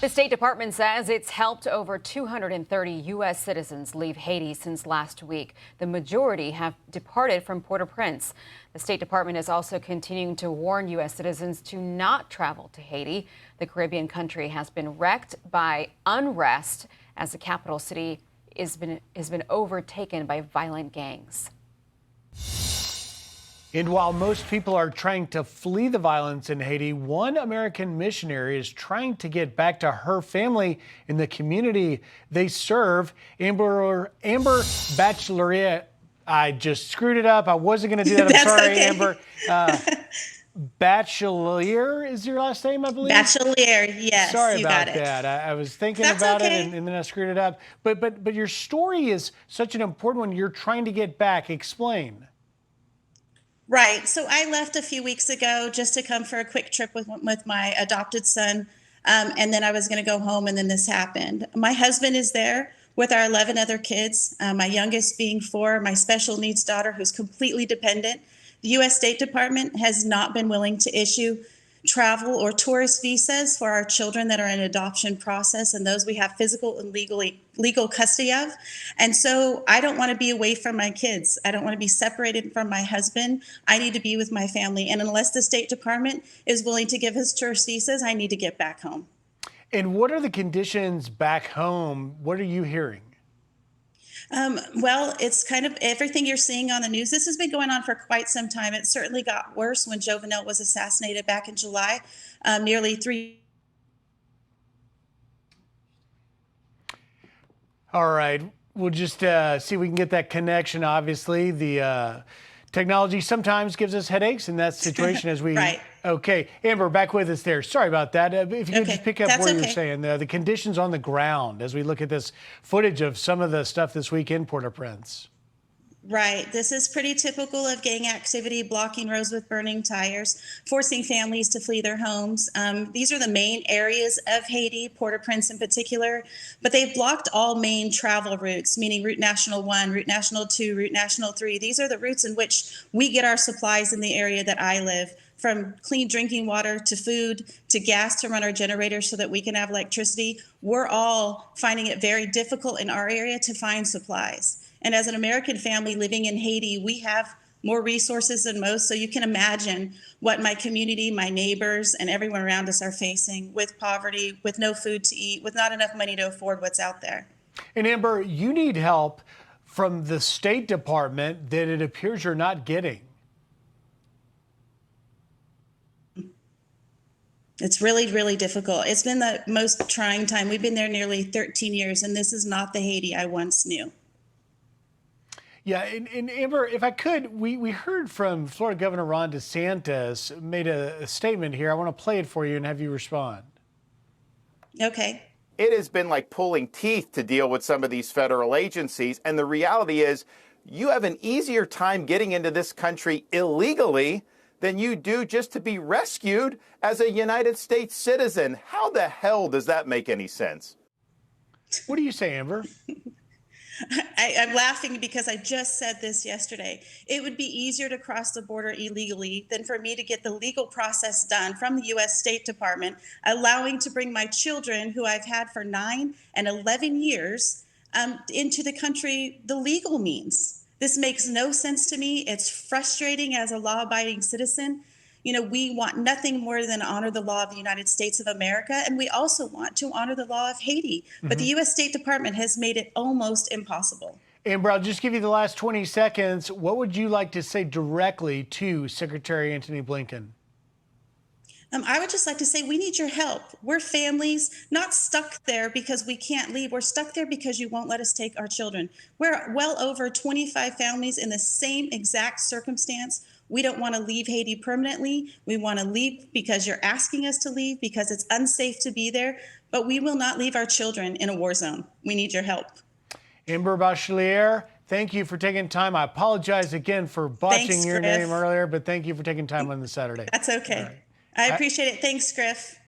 The State Department says it's helped over 230 U.S. citizens leave Haiti since last week. The majority have departed from Port-au-Prince. The State Department is also continuing to warn U.S. citizens to not travel to Haiti. The Caribbean country has been wrecked by unrest as the capital city has been overtaken by violent gangs. And while most people are trying to flee the violence in Haiti, one American missionary is trying to get back to her family in the community they serve. Amber Bachelier. I just screwed it up. I wasn't going to do that. I'm sorry, okay. Amber. Bachelier is your last name, I believe? Bachelier, yes. Sorry you about got it. that. I was thinking That's about okay. it and then I screwed it up. But your story is such an important one. You're trying to get back. Explain. Right. So I left a few weeks ago just to come for a quick trip with my adopted son. And then I was going to go home, and then this happened. My husband is there with our 11 other kids, my youngest being 4, my special needs daughter who's completely dependent. The U.S. State Department has not been willing to issue travel or tourist visas for our children that are in adoption process and those we have physical and legal custody of. And so I don't want to be away from my kids. I don't want to be separated from my husband. I need to be with my family. And unless the State Department is willing to give us tourist visas, I need to get back home. And what are the conditions back home? What are you hearing? Well, it's kind of everything you're seeing on the news. This has been going on for quite some time. It certainly got worse when Jovenel was assassinated back in July, nearly 3. All right. We'll just see if we can get that connection. Obviously, the technology sometimes gives us headaches in that situation as we. Right. Okay. Amber, back with us there. Sorry about that. If you could just pick up That's where you're okay. saying the conditions on the ground as we look at this footage of some of the stuff this week in Port-au-Prince. Right. This is pretty typical of gang activity, blocking roads with burning tires, forcing families to flee their homes. These are the main areas of Haiti, Port-au-Prince in particular, but they've blocked all main travel routes, meaning Route National 1, Route National 2, Route National 3. These are the routes in which we get our supplies in the area that I live, from clean drinking water to food to gas to run our generators so that we can have electricity. We're all finding it very difficult in our area to find supplies. And as an American family living in Haiti, we have more resources than most. So you can imagine what my community, my neighbors, and everyone around us are facing with poverty, with no food to eat, with not enough money to afford what's out there. And Amber, you need help from the State Department that it appears you're not getting. It's really, really difficult. It's been the most trying time. We've been there nearly 13 years, and this is not the Haiti I once knew. Yeah, and Amber, if I could, we heard from Florida Governor Ron DeSantis made a statement here. I want to play it for you and have you respond. Okay. It has been like pulling teeth to deal with some of these federal agencies. And the reality is you have an easier time getting into this country illegally than you do just to be rescued as a United States citizen. How the hell does that make any sense? What do you say, Amber? I'm laughing because I just said this yesterday. It would be easier to cross the border illegally than for me to get the legal process done from the U.S. State Department, allowing to bring my children, who I've had for 9 and 11 years, into the country the legal means. This makes no sense to me. It's frustrating as a law-abiding citizen. You know, we want nothing more than honor the law of the United States of America, and we also want to honor the law of Haiti. But the U.S. State Department has made it almost impossible. Amber, I'll just give you the last 20 seconds. What would you like to say directly to Secretary Antony Blinken? I would just like to say we need your help. We're families not stuck there because we can't leave. We're stuck there because you won't let us take our children. We're well over 25 families in the same exact circumstance. We don't want to leave Haiti permanently. We want to leave because you're asking us to leave, because it's unsafe to be there. But we will not leave our children in a war zone. We need your help. Amber Bachelier, thank you for taking time. I apologize again for botching your name earlier, but thank you for taking time on the Saturday. That's okay. Right. I appreciate it. Thanks, Griff.